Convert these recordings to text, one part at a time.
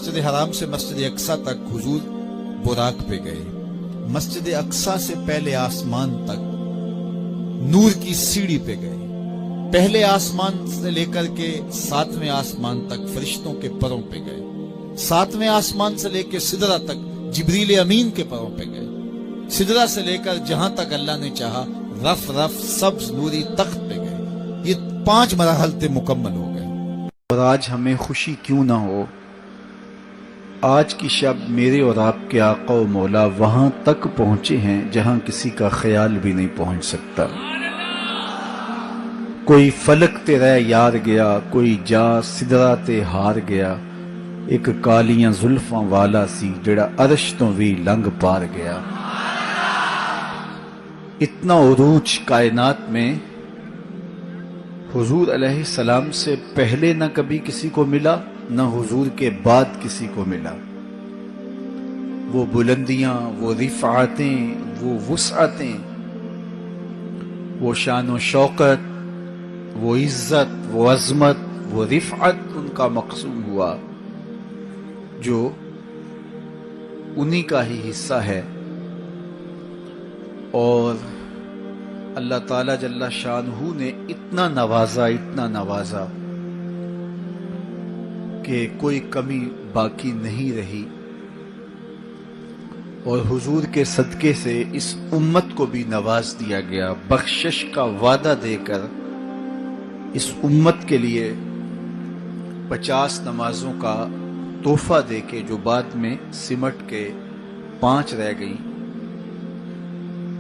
مسجد حرام سے مسجد اقصی تک حضور براق پہ گئے. مسجد اقصی سے پہلے آسمان تک نور کی سیڑھی پہ گئے. پہلے آسمان سے لے کر کے 7ویں آسمان تک فرشتوں کے پروں پہ گئے. 7ویں آسمان سے لے کے سدرہ تک جبریل امین کے پروں پہ گئے. سدرہ سے لے کر جہاں تک اللہ نے چاہا رف رف سبز نوری تخت پہ گئے. یہ 5 مراحل تے مکمل ہو گئے. اور آج ہمیں خوشی کیوں نہ ہو، آج کی شب میرے اور آپ کے آقا و مولا وہاں تک پہنچے ہیں جہاں کسی کا خیال بھی نہیں پہنچ سکتا. کوئی فلک تے رہ یار گیا، کوئی جا سدرہ تے ہار گیا، ایک کالیاں زلفاں والا سی جڑا عرش تو بھی لنگ پار گیا. اتنا عروج کائنات میں حضور علیہ السلام سے پہلے نہ کبھی کسی کو ملا، نہ حضور کے بعد کسی کو ملا. وہ بلندیاں، وہ رفعتیں، وہ وسعتیں، وہ شان و شوکت، وہ عزت، وہ عظمت، وہ رفعت ان کا مقسوم ہوا جو انہی کا ہی حصہ ہے. اور اللہ تعالیٰ جل شانہ نے اتنا نوازا کہ کوئی کمی باقی نہیں رہی. اور حضور کے صدقے سے اس امت کو بھی نواز دیا گیا، بخشش کا وعدہ دے کر اس امت کے لیے 50 نمازوں کا تحفہ دے کے، جو بعد میں سمٹ کے 5 رہ گئیں،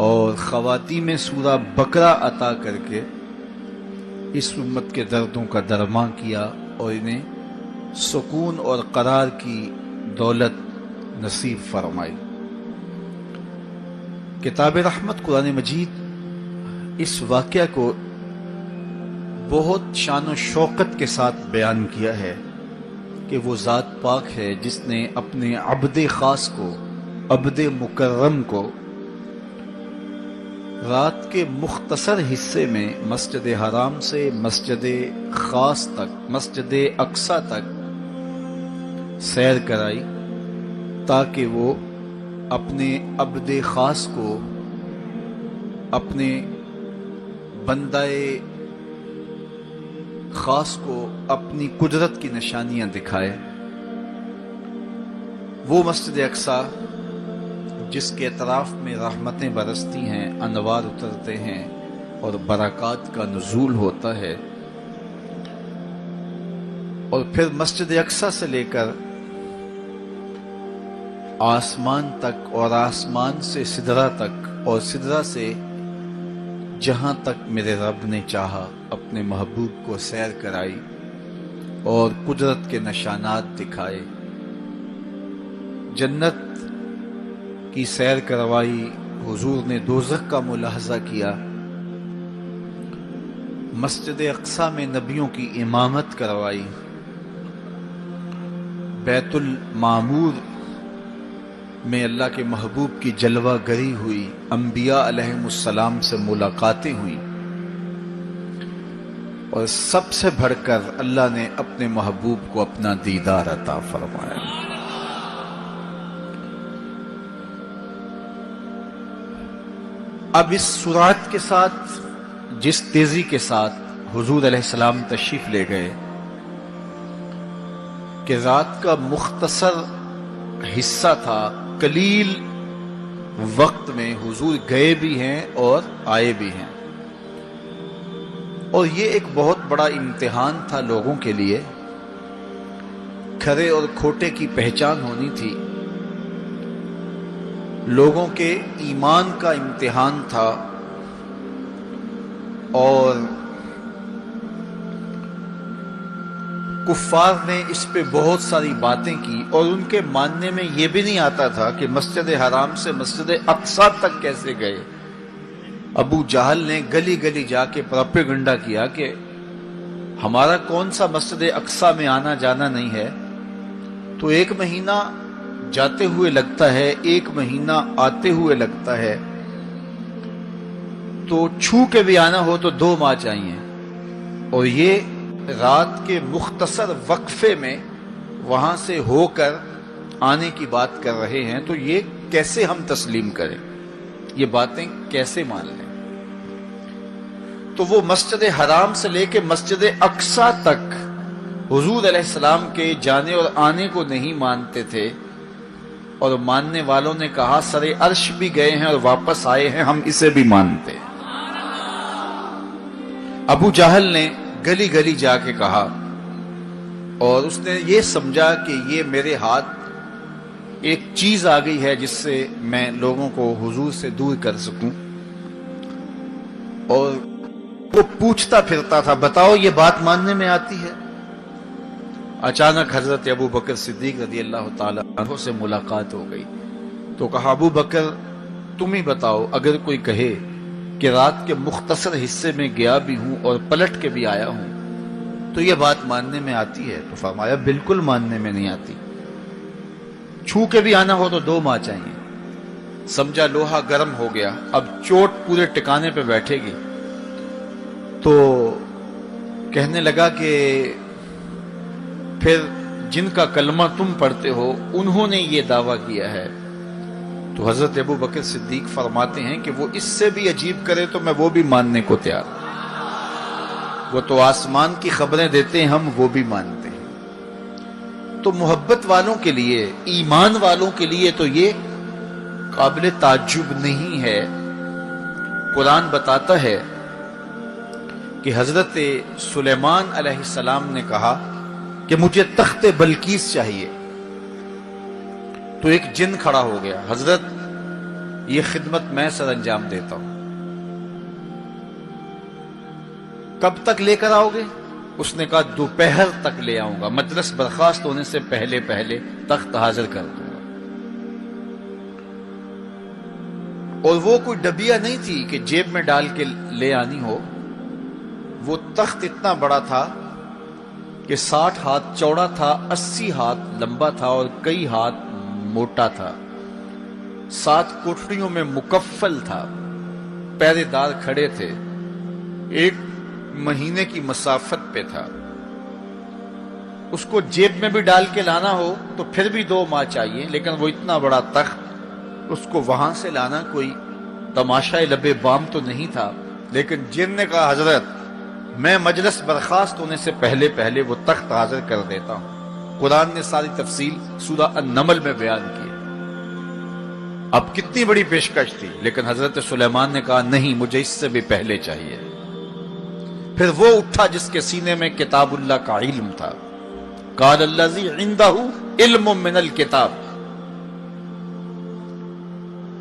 اور خواتین میں سورہ بقرہ عطا کر کے اس امت کے دردوں کا درماں کیا اور انہیں سکون اور قرار کی دولت نصیب فرمائی. کتاب رحمت قرآن مجید اس واقعہ کو بہت شان و شوکت کے ساتھ بیان کیا ہے کہ وہ ذات پاک ہے جس نے اپنے عبد خاص کو، عبد مکرم کو، رات کے مختصر حصے میں مسجد حرام سے مسجد خاص تک، مسجد اقصی تک سیر کرائی، تاکہ وہ اپنے عبد خاص کو، اپنے بندہ خاص کو اپنی قدرت کی نشانیاں دکھائے. وہ مسجد اقصی جس کے اطراف میں رحمتیں برستی ہیں، انوار اترتے ہیں اور برکات کا نزول ہوتا ہے. اور پھر مسجد اقصی سے لے کر آسمان تک، اور آسمان سے سدرہ تک، اور سدرہ سے جہاں تک میرے رب نے چاہا اپنے محبوب کو سیر کرائی اور قدرت کے نشانات دکھائے. جنت کی سیر کروائی، حضور نے دوزخ کا ملاحظہ کیا، مسجد اقصی میں نبیوں کی امامت کروائی، بیت المعمور میں اللہ کے محبوب کی جلوہ گری ہوئی، انبیاء علیہم السلام سے ملاقاتیں ہوئیں، اور سب سے بڑھ کر اللہ نے اپنے محبوب کو اپنا دیدار عطا فرمایا. اب اس سرعت کے ساتھ، جس تیزی کے ساتھ حضور علیہ السلام تشریف لے گئے کہ رات کا مختصر حصہ تھا، قلیل وقت میں حضور گئے بھی ہیں اور آئے بھی ہیں. اور یہ ایک بہت بڑا امتحان تھا لوگوں کے لیے. کھرے اور کھوٹے کی پہچان ہونی تھی، لوگوں کے ایمان کا امتحان تھا، اور کفار نے اس پہ بہت ساری باتیں کی، اور ان کے ماننے میں یہ بھی نہیں آتا تھا کہ مسجد حرام سے مسجد اقصی تک کیسے گئے. ابو جہل نے گلی گلی جا کے پروپیگنڈا کیا کہ ہمارا کون سا مسجد اقصی میں آنا جانا نہیں ہے. تو 1 مہینہ جاتے ہوئے لگتا ہے، 1 مہینہ آتے ہوئے لگتا ہے، تو چھو کے بھی آنا ہو تو 2 ماہ چاہیے. اور یہ رات کے مختصر وقفے میں وہاں سے ہو کر آنے کی بات کر رہے ہیں، تو یہ کیسے ہم تسلیم کریں، یہ باتیں کیسے مان لیں؟ تو وہ مسجد حرام سے لے کے مسجد اقصی تک حضور علیہ السلام کے جانے اور آنے کو نہیں مانتے تھے، اور ماننے والوں نے کہا سر عرش بھی گئے ہیں اور واپس آئے ہیں، ہم اسے بھی مانتے ہیں۔ ابو جہل نے گلی گلی جا کے کہا، اور اس نے یہ سمجھا کہ یہ میرے ہاتھ ایک چیز آ گئی ہے جس سے میں لوگوں کو حضور سے دور کر سکوں، اور وہ پوچھتا پھرتا تھا بتاؤ یہ بات ماننے میں آتی ہے؟ اچانک حضرت ابو بکر صدیق رضی اللہ تعالیٰ عنہ سے ملاقات ہو گئی، تو کہا ابو بکر تم ہی بتاؤ، اگر کوئی کہے کہ رات کے مختصر حصے میں گیا بھی ہوں اور پلٹ کے بھی آیا ہوں تو یہ بات ماننے میں آتی ہے؟ تو فرمایا بالکل ماننے میں نہیں آتی، چھو کے بھی آنا ہو تو 2 ماہ چاہیے۔ سمجھا لوہا گرم ہو گیا، اب چوٹ پورے ٹکانے پہ بیٹھے گی، تو کہنے لگا کہ پھر جن کا کلمہ تم پڑھتے ہو انہوں نے یہ دعویٰ کیا ہے۔ تو حضرت ابو بکر صدیق فرماتے ہیں کہ وہ اس سے بھی عجیب کرے تو میں وہ بھی ماننے کو تیار ہوں، وہ تو آسمان کی خبریں دیتے ہیں، ہم وہ بھی مانتے ہیں۔ تو محبت والوں کے لیے، ایمان والوں کے لیے تو یہ قابل تعجب نہیں ہے۔ قرآن بتاتا ہے کہ حضرت سلیمان علیہ السلام نے کہا کہ مجھے تخت بلقیس چاہیے، تو ایک جن کھڑا ہو گیا، حضرت یہ خدمت میں سر انجام دیتا ہوں، کب تک لے کر آؤ گے؟ اس نے کہا دوپہر تک لے آؤں گا، مجلس برخاست ہونے سے پہلے پہلے تخت حاضر کر دوں گا۔ اور وہ کوئی ڈبیا نہیں تھی کہ جیب میں ڈال کے لے آنی ہو، وہ تخت اتنا بڑا تھا کہ 60 ہاتھ چوڑا تھا، 80 ہاتھ لمبا تھا اور کئی ہاتھ موٹا تھا، 7 کوٹریوں میں مکفل تھا، پہرے دار کھڑے تھے، 1 مہینے کی مسافت پہ تھا۔ اس کو جیب میں بھی ڈال کے لانا ہو تو پھر بھی 2 ماہ چاہیے، لیکن وہ اتنا بڑا تخت، اس کو وہاں سے لانا کوئی تماشا لبے بام تو نہیں تھا۔ لیکن جن نے کہا حضرت میں مجلس برخاست ہونے سے پہلے پہلے وہ تخت حاضر کر دیتا ہوں۔ قرآن نے ساری تفصیل سورہ النمل میں بیان کی۔ اب کتنی بڑی پیشکش تھی، لیکن حضرت سلیمان نے کہا نہیں، مجھے اس سے بھی پہلے چاہیے۔ پھر وہ اٹھا جس کے سینے میں کتاب اللہ کا علم تھا، قال الذی عندہ علم من الکتاب۔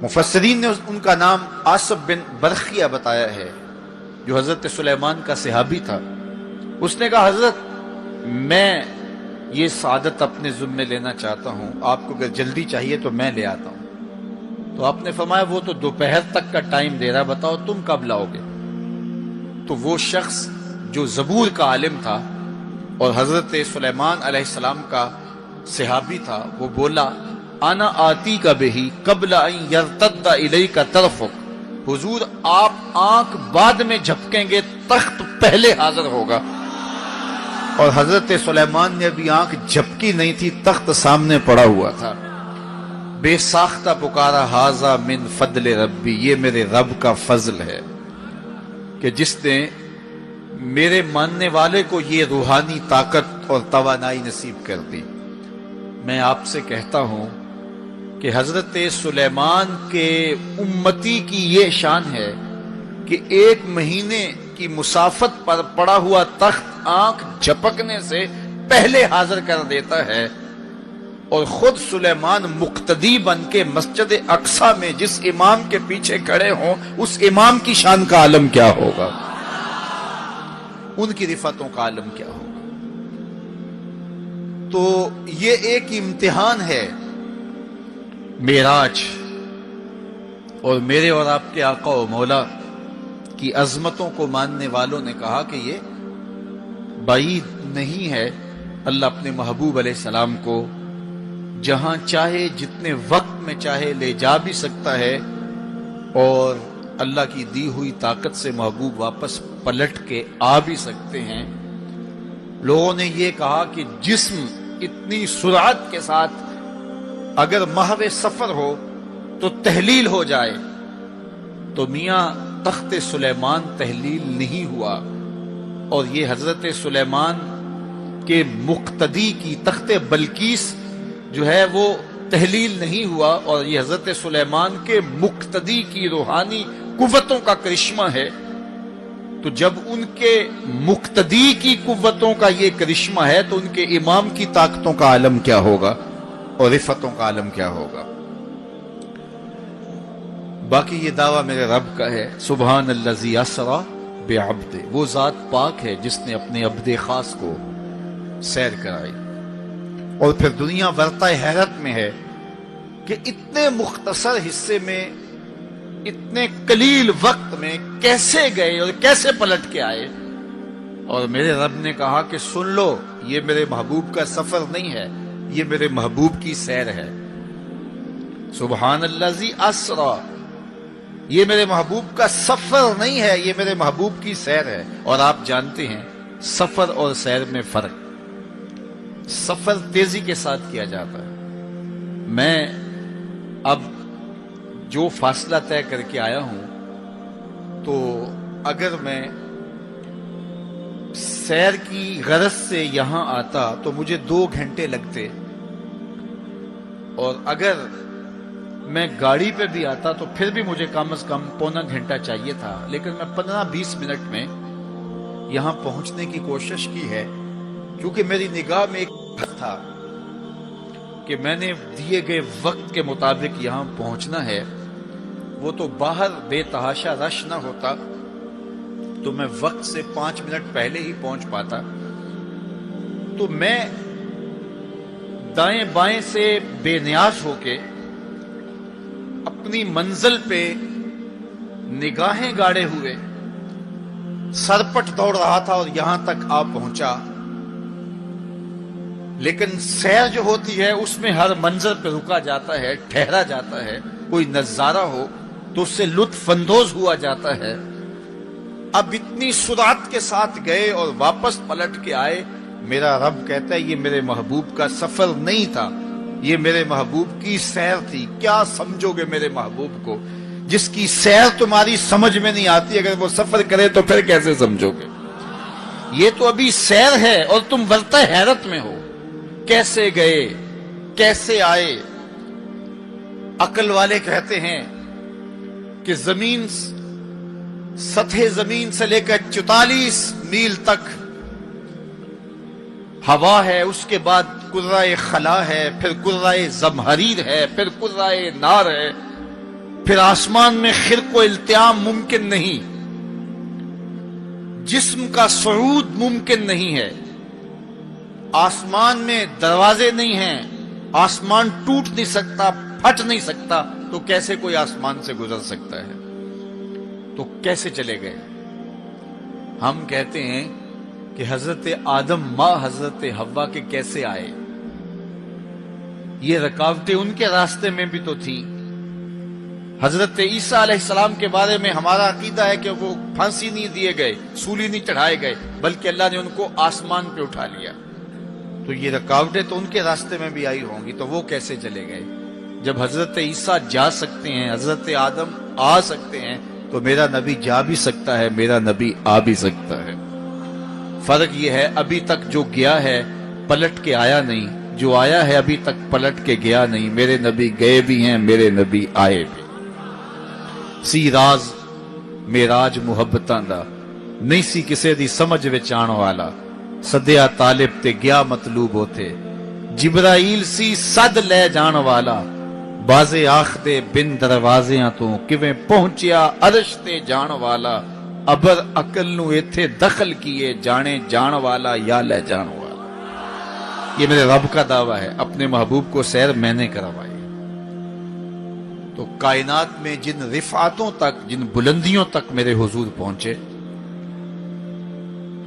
مفسرین نے ان کا نام آصف بن برخیہ بتایا ہے، جو حضرت سلیمان کا صحابی تھا۔ اس نے کہا حضرت میں یہ سعادت اپنے ذمے لینا چاہتا ہوں، آپ کو اگر جلدی چاہیے تو میں لے آتا ہوں۔ تو آپ نے فرمایا وہ تو دوپہر تک کا ٹائم دے رہا، بتاؤ تم کب لاؤ گے؟ تو وہ شخص جو زبور کا عالم تھا اور حضرت سلیمان علیہ السلام کا صحابی تھا، وہ بولا انا آتی کا بہی قبل ان یرتد الیک طرفک، حضور آپ آنکھ بعد میں جھپکیں گے، تخت پہلے حاضر ہوگا۔ اور حضرت سلیمان نے ابھی آنکھ جھپکی نہیں تھی، تخت سامنے پڑا ہوا تھا۔ بے ساختہ پکارا ھذا من فضل ربی، یہ میرے رب کا فضل ہے کہ جس نے میرے ماننے والے کو یہ روحانی طاقت اور توانائی نصیب کر دی۔ میں آپ سے کہتا ہوں کہ حضرت سلیمان کے امتی کی یہ شان ہے کہ 1 مہینے کی مسافت پر پڑا ہوا تخت آنکھ جھپکنے سے پہلے حاضر کر دیتا ہے، اور خود سلیمان مقتدی بن کے مسجد اقصی میں جس امام کے پیچھے کھڑے ہوں، اس امام کی شان کا عالم کیا ہوگا، ان کی رفعتوں کا عالم کیا ہوگا۔ تو یہ ایک امتحان ہے معراج، اور میرے اور آپ کے آقا و مولا کی عظمتوں کو ماننے والوں نے کہا کہ یہ بعید نہیں ہے، اللہ اپنے محبوب علیہ السلام کو جہاں چاہے جتنے وقت میں چاہے لے جا بھی سکتا ہے، اور اللہ کی دی ہوئی طاقت سے محبوب واپس پلٹ کے آ بھی سکتے ہیں۔ لوگوں نے یہ کہا کہ جسم اتنی سرعت کے ساتھ اگر محو سفر ہو تو تحلیل ہو جائے، تو میاں تخت سلیمان تحلیل نہیں ہوا، اور یہ حضرت سلیمان کے مقتدی کی تخت بلقیس جو ہے وہ تحلیل نہیں ہوا، اور یہ حضرت سلیمان کے مقتدی کی روحانی قوتوں کا کرشمہ ہے۔ تو جب ان کے مقتدی کی قوتوں کا یہ کرشمہ ہے تو ان کے امام کی طاقتوں کا عالم کیا ہوگا اور رفتوں کا عالم کیا ہوگا۔ باقی یہ دعویٰ میرے رب کا ہے، سبحان الذی اسری بعبد، وہ ذات پاک ہے جس نے اپنے عبد خاص کو سیر کرائی۔ اور پھر دنیا ورطہ حیرت میں ہے کہ اتنے مختصر حصے میں، اتنے قلیل وقت میں کیسے گئے اور کیسے پلٹ کے آئے۔ اور میرے رب نے کہا کہ سن لو، یہ میرے محبوب کا سفر نہیں ہے، یہ میرے محبوب کی سیر ہے۔ سبحان الذی اسری، یہ میرے محبوب کا سفر نہیں ہے، یہ میرے محبوب کی سیر ہے۔ اور آپ جانتے ہیں سفر اور سیر میں فرق، سفر تیزی کے ساتھ کیا جاتا ہے۔ میں اب جو فاصلہ طے کر کے آیا ہوں، تو اگر میں سیر کی غرض سے یہاں آتا تو مجھے 2 گھنٹے لگتے، اور اگر میں گاڑی پہ بھی آتا تو پھر بھی مجھے کم از کم پونا گھنٹہ چاہیے تھا، لیکن میں 15-20 منٹ میں یہاں پہنچنے کی کوشش کی ہے، کیونکہ میری نگاہ میں ایک تھا کہ میں نے دیے گئے وقت کے مطابق یہاں پہنچنا ہے۔ وہ تو باہر بے تحاشا رش نہ ہوتا تو میں وقت سے 5 منٹ پہلے ہی پہنچ پاتا۔ تو میں دائیں بائیں سے بے نیاز ہو کے اپنی منزل پہ نگاہیں گاڑے ہوئے سرپٹ دوڑ رہا تھا اور یہاں تک آ پہنچا۔ لیکن سیر جو ہوتی ہے اس میں ہر منظر پہ رکا جاتا ہے، ٹھہرا جاتا ہے، کوئی نظارہ ہو تو اس سے لطف اندوز ہوا جاتا ہے۔ اب اتنی سرعت کے ساتھ گئے اور واپس پلٹ کے آئے، میرا رب کہتا ہے یہ میرے محبوب کا سفر نہیں تھا، یہ میرے محبوب کی سیر تھی۔ کیا سمجھو گے میرے محبوب کو جس کی سیر تمہاری سمجھ میں نہیں آتی؟ اگر وہ سفر کرے تو پھر کیسے سمجھو گے؟ یہ تو ابھی سیر ہے اور تم ورطہ حیرت میں ہو، کیسے گئے کیسے آئے۔ عقل والے کہتے ہیں کہ زمین، سطح زمین سے لے کر 44 میل تک ہوا ہے، اس کے بعد کرۂ خلا ہے، پھر کرۂ زمہریر ہے، پھر کرۂ نار ہے، پھر آسمان میں خرق و التیام ممکن نہیں، جسم کا صعود ممکن نہیں ہے، آسمان میں دروازے نہیں ہیں، آسمان ٹوٹ نہیں سکتا، پھٹ نہیں سکتا، تو کیسے کوئی آسمان سے گزر سکتا ہے؟ تو کیسے چلے گئے؟ ہم کہتے ہیں کہ حضرت آدم ماں حضرت حوا کے کیسے آئے؟ یہ رکاوٹیں ان کے راستے میں بھی تو تھیں۔ حضرت عیسیٰ علیہ السلام کے بارے میں ہمارا عقیدہ ہے کہ وہ پھانسی نہیں دیے گئے، سولی نہیں چڑھائے گئے، بلکہ اللہ نے ان کو آسمان پہ اٹھا لیا۔ تو یہ رکاوٹیں تو ان کے راستے میں بھی آئی ہوں گی، تو وہ کیسے چلے گئے؟ جب حضرت عیسیٰ جا سکتے ہیں، حضرت آدم آ سکتے ہیں، تو میرا نبی جا بھی سکتا ہے، میرا نبی آ بھی سکتا ہے۔ فرق یہ ہے ابھی تک جو گیا ہے پلٹ کے آیا نہیں، جو آیا ہے ابھی تک پلٹ کے گیا نہیں۔ میرے نبی گئے بھی ہیں، میرے نبی آئے بھی۔ سی راز میراج محبتاں دا نہیں سی کسے دی سمجھ وچ آن والا، سدیا طالب تے گیا مطلوب ہوتے، جبرائیل سی صد لے جان والا، بازے آخ دے بن دروازیاں تو کیویں پہنچیا عرش تے جان والا، ابر عقل نو ایتھے دخل کیے، جانے جان والا یا لے جان والا۔ یہ میرے رب کا دعویٰ ہے، اپنے محبوب کو سیر میں نے کروائی۔ تو کائنات میں جن رفعتوں تک، جن بلندیوں تک میرے حضور پہنچے،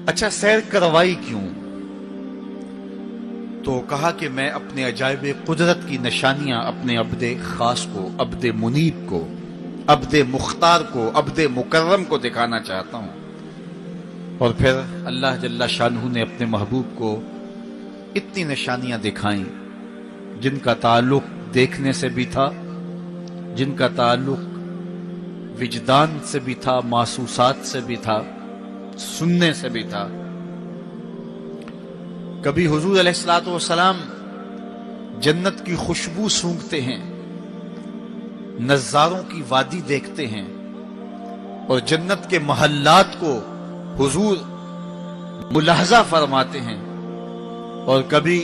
اچھا سیر کروائی کیوں؟ تو کہا کہ میں اپنے عجائب قدرت کی نشانیاں اپنے عبد خاص کو، عبد منیب کو، عبد مختار کو، عبد مکرم کو دکھانا چاہتا ہوں۔ اور پھر اللہ جل شانہ نے اپنے محبوب کو اتنی نشانیاں دکھائیں جن کا تعلق دیکھنے سے بھی تھا، جن کا تعلق وجدان سے بھی تھا، محسوسات سے بھی تھا، سننے سے بھی تھا۔ کبھی حضور علیہ الصلوۃ والسلام جنت کی خوشبو سونگھتے ہیں، نظاروں کی وادی دیکھتے ہیں، اور جنت کے محلات کو حضور ملاحظہ فرماتے ہیں، اور کبھی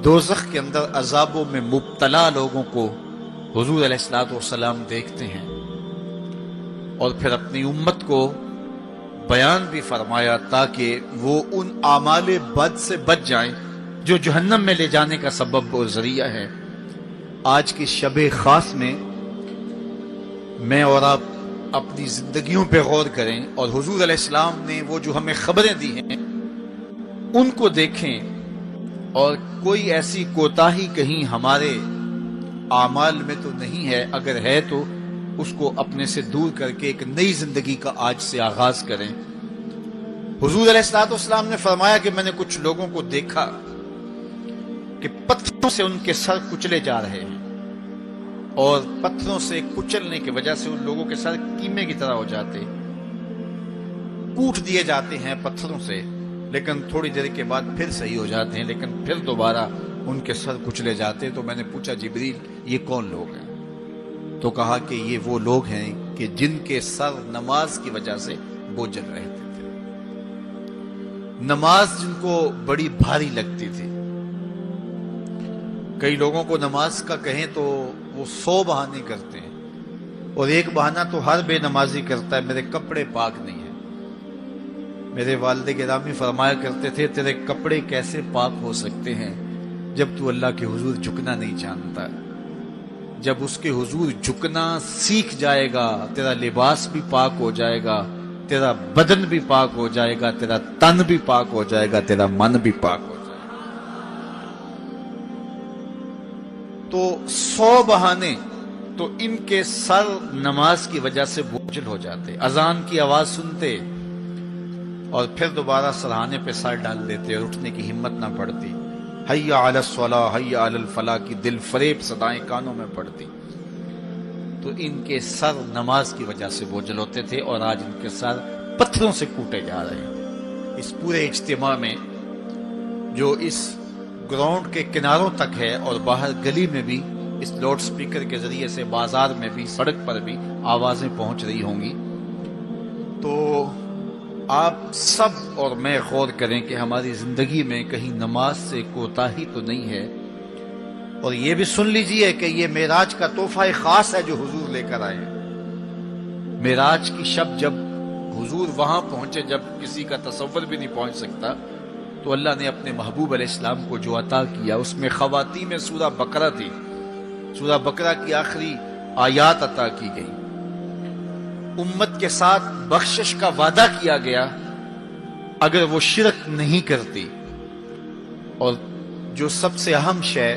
دوزخ کے اندر عذابوں میں مبتلا لوگوں کو حضور علیہ الصلوۃ والسلام دیکھتے ہیں، اور پھر اپنی امت کو بیان بھی فرمایا تاکہ وہ ان اعمال بد سے بچ جائیں جو جہنم میں لے جانے کا سبب اور ذریعہ ہے۔ آج کی شب خاص میں میں اور آپ اپنی زندگیوں پہ غور کریں، اور حضور علیہ السلام نے وہ جو ہمیں خبریں دی ہیں ان کو دیکھیں، اور کوئی ایسی کوتاہی کہیں ہمارے اعمال میں تو نہیں ہے، اگر ہے تو اس کو اپنے سے دور کر کے ایک نئی زندگی کا آج سے آغاز کریں۔ حضور علیہ الصلوۃ والسلام نے فرمایا کہ میں نے کچھ لوگوں کو دیکھا کہ پتھروں سے ان کے سر کچلے جا رہے ہیں، اور پتھروں سے کچلنے کی وجہ سے ان لوگوں کے سر کیمے کی طرح ہو جاتے، کوٹ دیے جاتے ہیں پتھروں سے، لیکن تھوڑی دیر کے بعد پھر صحیح ہو جاتے ہیں، لیکن پھر دوبارہ ان کے سر کچلے جاتے۔ تو میں نے پوچھا جبریل یہ کون لوگ ہیں؟ تو کہا کہ یہ وہ لوگ ہیں کہ جن کے سر نماز کی وجہ سے بوجھل رہتے تھے، نماز جن کو بڑی بھاری لگتی تھی۔ کئی لوگوں کو نماز کا کہیں تو وہ 100 بہانے کرتے ہیں، اور ایک بہانہ تو ہر بے نمازی کرتا ہے، میرے کپڑے پاک نہیں ہیں۔ میرے والد گرامی فرمایا کرتے تھے تیرے کپڑے کیسے پاک ہو سکتے ہیں جب تو اللہ کے حضور جھکنا نہیں جانتا؟ جب اس کے حضور جھکنا سیکھ جائے گا تیرا لباس بھی پاک ہو جائے گا، تیرا بدن بھی پاک ہو جائے گا، تیرا تن بھی پاک ہو جائے گا، تیرا من بھی پاک ہو جائے گا۔ تو 100 بہانے، تو ان کے سر نماز کی وجہ سے بوجھل ہو جاتے، اذان کی آواز سنتے اور پھر دوبارہ سرہانے پہ سر ڈال دیتے اور اٹھنے کی ہمت نہ پڑتی۔ حیا علی الصلاۃ حیا علی الفلاح کی دل فریب صدائیں کانوں میں پڑتی۔ تو ان کے سر نماز کی وجہ سے بوجھل ہوتے تھے، اور آج ان کے سر پتھروں سے کوٹے جا رہے ہیں۔ اس پورے اجتماع میں جو اس گراؤنڈ کے کناروں تک ہے، اور باہر گلی میں بھی اس لاؤڈ سپیکر کے ذریعے سے، بازار میں بھی، سڑک پر بھی آوازیں پہنچ رہی ہوں گی، تو آپ سب اور میں غور کریں کہ ہماری زندگی میں کہیں نماز سے کوتاہی تو نہیں ہے۔ اور یہ بھی سن لیجئے کہ یہ معراج کا تحفہ خاص ہے جو حضور لے کر آئے۔ معراج کی شب جب حضور وہاں پہنچے، جب کسی کا تصور بھی نہیں پہنچ سکتا، تو اللہ نے اپنے محبوب علیہ السلام کو جو عطا کیا اس میں خواتین میں سورہ بقرہ تھی۔ سورہ بقرہ کی آخری آیات عطا کی گئی، امت کے ساتھ بخشش کا وعدہ کیا گیا اگر وہ شرک نہیں کرتی، اور جو سب سے اہم شے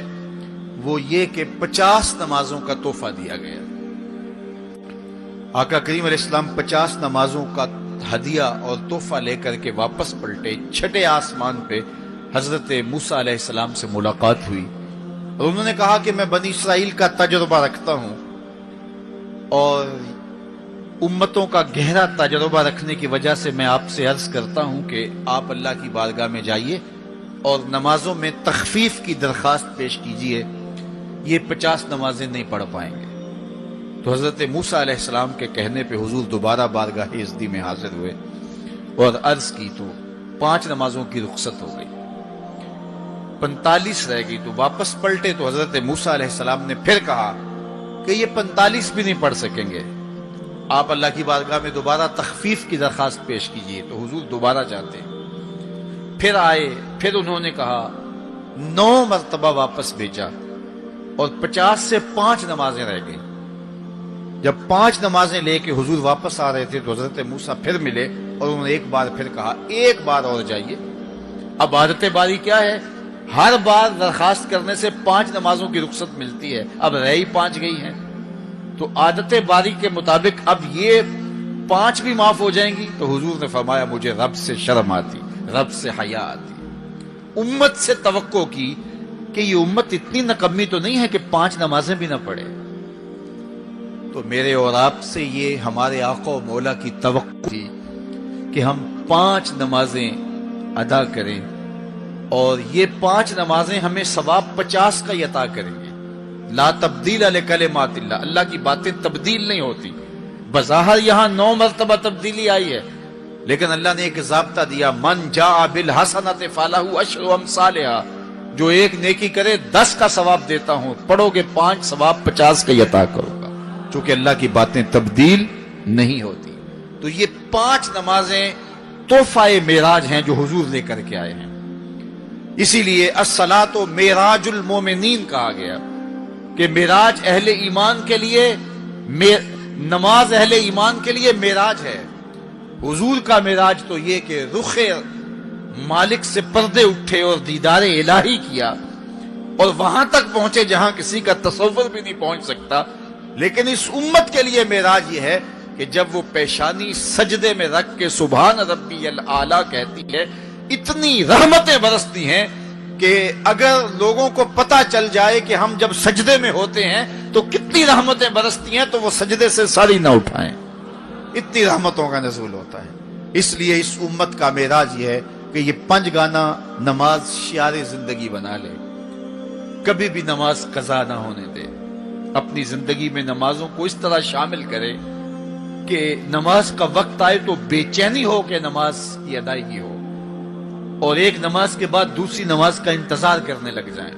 وہ یہ کہ 50 نمازوں کا تحفہ دیا گیا۔ آقا کریم علیہ السلام 50 نمازوں کا ہدیہ اور تحفہ لے کر کے واپس پلٹے۔ چھٹے آسمان پہ حضرت موسیٰ علیہ السلام سے ملاقات ہوئی، اور انہوں نے کہا کہ میں بنی اسرائیل کا تجربہ رکھتا ہوں، اور امتوں کا گہرا تجربہ رکھنے کی وجہ سے میں آپ سے عرض کرتا ہوں کہ آپ اللہ کی بارگاہ میں جائیے اور نمازوں میں تخفیف کی درخواست پیش کیجیے، یہ 50 نمازیں نہیں پڑھ پائیں گے۔ تو حضرت موسیٰ علیہ السلام کے کہنے پہ حضور دوبارہ بارگاہ عزدی میں حاضر ہوئے اور عرض کی، تو 5 نمازوں کی رخصت ہو گئی، 45 رہ گئی، تو واپس پلٹے تو حضرت موسیٰ علیہ السلام نے پھر کہا کہ یہ 45 بھی نہیں پڑھ سکیں گے، آپ اللہ کی بارگاہ میں دوبارہ تخفیف کی درخواست پیش کیجیے۔ تو حضور دوبارہ جاتے، پھر آئے، پھر انہوں نے کہا، 9 مرتبہ واپس بھیجا، اور 50 سے 5 نمازیں رہ گئیں۔ جب 5 نمازیں لے کے حضور واپس آ رہے تھے تو حضرت موسیٰ پھر ملے، اور انہوں نے ایک بار پھر کہا، ایک بار اور جائیے۔ اب عادت باری کیا ہے، ہر بار درخواست کرنے سے 5 نمازوں کی رخصت ملتی ہے، اب رہ ہی 5 گئی ہیں، تو عادت باری کے مطابق اب یہ 5 بھی معاف ہو جائیں گی۔ تو حضور نے فرمایا، مجھے رب سے شرم آتی، رب سے حیا آتی، امت سے توقع کی کہ یہ امت اتنی نکمی تو نہیں ہے کہ 5 نمازیں بھی نہ پڑھے. تو میرے اور آپ سے یہ ہمارے آقا و مولا کی توقع تھی کہ ہم 5 نمازیں ادا کریں، اور یہ 5 نمازیں ہمیں ثواب 50 کا عطا کریں گے. لا تبدیل لکلمات اللہ، اللہ کی باتیں تبدیل نہیں ہوتی. بظاہر یہاں 9 مرتبہ تبدیلی آئی ہے، لیکن اللہ نے ایک ضابطہ دیا، من جاء بالحسنۃ فلہ عشر امثالھا، جو ایک نیکی کرے 10 کا ثواب دیتا ہوں، پڑھو گے 5 ثواب 50 کا عطا کروں گا، چونکہ اللہ کی باتیں تبدیل نہیں ہوتی. تو یہ 5 نمازیں تحفہ معراج ہیں جو حضور لے کر کے آئے ہیں. اسی لیے الصلاۃ معراج المومنین کہا گیا کہ معراج اہل ایمان کے لیے، نماز اہل ایمان کے لیے معراج ہے. حضور کا معراج تو یہ کہ رخ مالک سے پردے اٹھے اور دیدار الہی کیا، اور وہاں تک پہنچے جہاں کسی کا تصور بھی نہیں پہنچ سکتا. لیکن اس امت کے لیے معراج یہ ہے کہ جب وہ پیشانی سجدے میں رکھ کے سبحان ربی الاعلیٰ کہتی ہے، اتنی رحمتیں برستی ہیں کہ اگر لوگوں کو پتا چل جائے کہ ہم جب سجدے میں ہوتے ہیں تو کتنی رحمتیں برستی ہیں، تو وہ سجدے سے ساری نہ اٹھائیں. اتنی رحمتوں کا نزول ہوتا ہے. اس لیے اس امت کا معراج یہ ہے کہ یہ 5 گانا نماز شعار زندگی بنا لے، کبھی بھی نماز قضا نہ ہونے دے. اپنی زندگی میں نمازوں کو اس طرح شامل کرے کہ نماز کا وقت آئے تو بے چینی ہو کہ نماز کی ادائیگی ہو، اور ایک نماز کے بعد دوسری نماز کا انتظار کرنے لگ جائیں.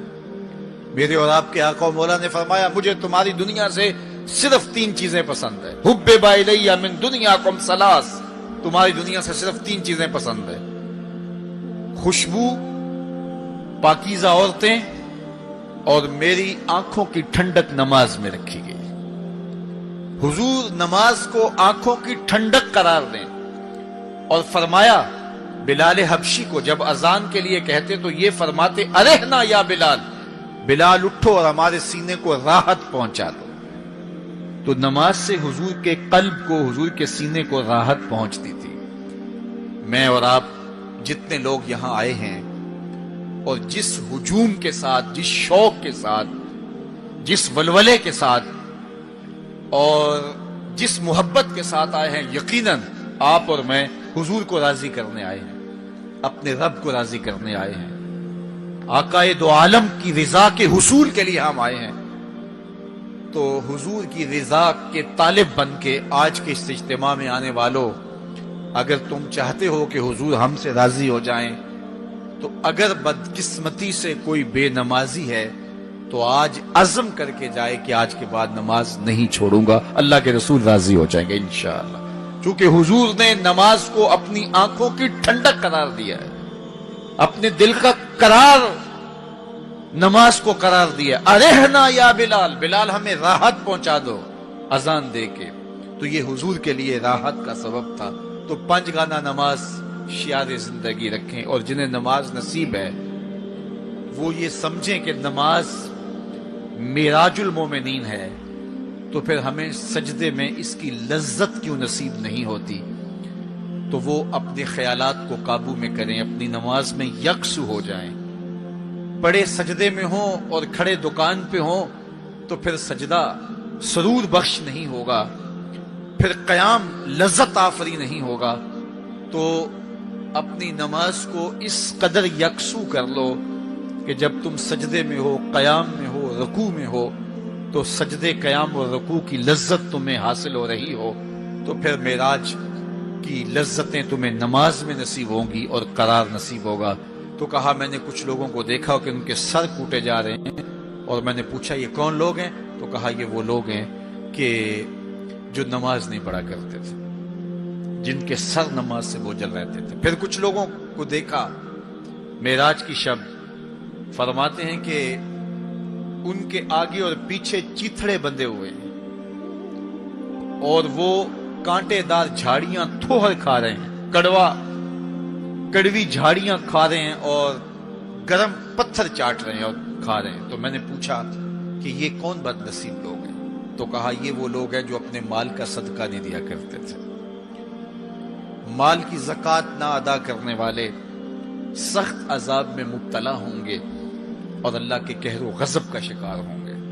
میرے اور آپ کے آقا و مولا نے فرمایا، مجھے تمہاری دنیا سے صرف 3 چیزیں پسند ہے. حبب الی من دنیاکم ثلاث، تمہاری دنیا سے صرف 3 چیزیں پسند ہے: خوشبو، پاکیزہ عورتیں، اور میری آنکھوں کی ٹھنڈک نماز میں رکھی گئی. حضور نماز کو آنکھوں کی ٹھنڈک قرار دیں، اور فرمایا بلال حبشی کو جب اذان کے لیے کہتے تو یہ فرماتے، ارحنا یا بلال، بلال اٹھو اور ہمارے سینے کو راحت پہنچا دو. تو نماز سے حضور کے قلب کو، حضور کے سینے کو راحت پہنچتی تھی. میں اور آپ جتنے لوگ یہاں آئے ہیں، اور جس ہجوم کے ساتھ، جس شوق کے ساتھ، جس ولولے کے ساتھ اور جس محبت کے ساتھ آئے ہیں، یقیناً آپ اور میں حضور کو راضی کرنے آئے ہیں، اپنے رب کو راضی کرنے آئے ہیں، آقائے دو عالم کی رضا کے حصول کے لیے ہم آئے ہیں. تو حضور کی رضا کے طالب بن کے آج کے اس اجتماع میں آنے والوں، اگر تم چاہتے ہو کہ حضور ہم سے راضی ہو جائیں، تو اگر بدقسمتی سے کوئی بے نمازی ہے تو آج عزم کر کے جائے کہ آج کے بعد نماز نہیں چھوڑوں گا، اللہ کے رسول راضی ہو جائیں گے انشاءاللہ. چونکہ حضور نے نماز کو اپنی آنکھوں کی ٹھنڈک قرار دیا ہے، اپنے دل کا قرار نماز کو قرار دیا. ارحنا یا بلال، بلال ہمیں راحت پہنچا دو اذان دے کے. تو یہ حضور کے لیے راحت کا سبب تھا. تو 5 گانا نماز شعار زندگی رکھیں، اور جنہیں نماز نصیب ہے وہ یہ سمجھیں کہ نماز معراج المومنین ہے، تو پھر ہمیں سجدے میں اس کی لذت کیوں نصیب نہیں ہوتی. تو وہ اپنے خیالات کو قابو میں کریں، اپنی نماز میں یکسو ہو جائیں. پڑے سجدے میں ہوں اور کھڑے دکان پہ ہوں تو پھر سجدہ سرور بخش نہیں ہوگا، پھر قیام لذت آفری نہیں ہوگا. تو اپنی نماز کو اس قدر یکسو کر لو کہ جب تم سجدے میں ہو، قیام میں ہو، رکوع میں ہو، تو سجدے، قیام اور رکوع کی لذت تمہیں حاصل ہو رہی ہو، تو پھر معراج کی لذتیں تمہیں نماز میں نصیب ہوں گی اور قرار نصیب ہوگا. تو کہا میں نے کچھ لوگوں کو دیکھا کہ ان کے سر کوٹے جا رہے ہیں، اور میں نے پوچھا یہ کون لوگ ہیں؟ تو کہا یہ وہ لوگ ہیں کہ جو نماز نہیں پڑھا کرتے تھے، جن کے سر نماز سے بوجھل رہتے تھے. پھر کچھ لوگوں کو دیکھا معراج کی شب، فرماتے ہیں کہ ان کے آگے اور پیچھے چیتھڑے بندھے ہوئے ہیں، اور وہ کانٹے دار جھاڑیاں تھوہر کھا رہے ہیں، کڑوی جھاڑیاں کھا رہے ہیں، اور گرم پتھر چاٹ رہے ہیں اور کھا رہے ہیں. تو میں نے پوچھا کہ یہ کون بد نصیب لوگ ہیں؟ تو کہا یہ وہ لوگ ہیں جو اپنے مال کا صدقہ نہیں دیا کرتے تھے، مال کی زکوٰۃ نہ ادا کرنے والے، سخت عذاب میں مبتلا ہوں گے اور اللہ کے قہر و غضب کا شکار ہوں گے۔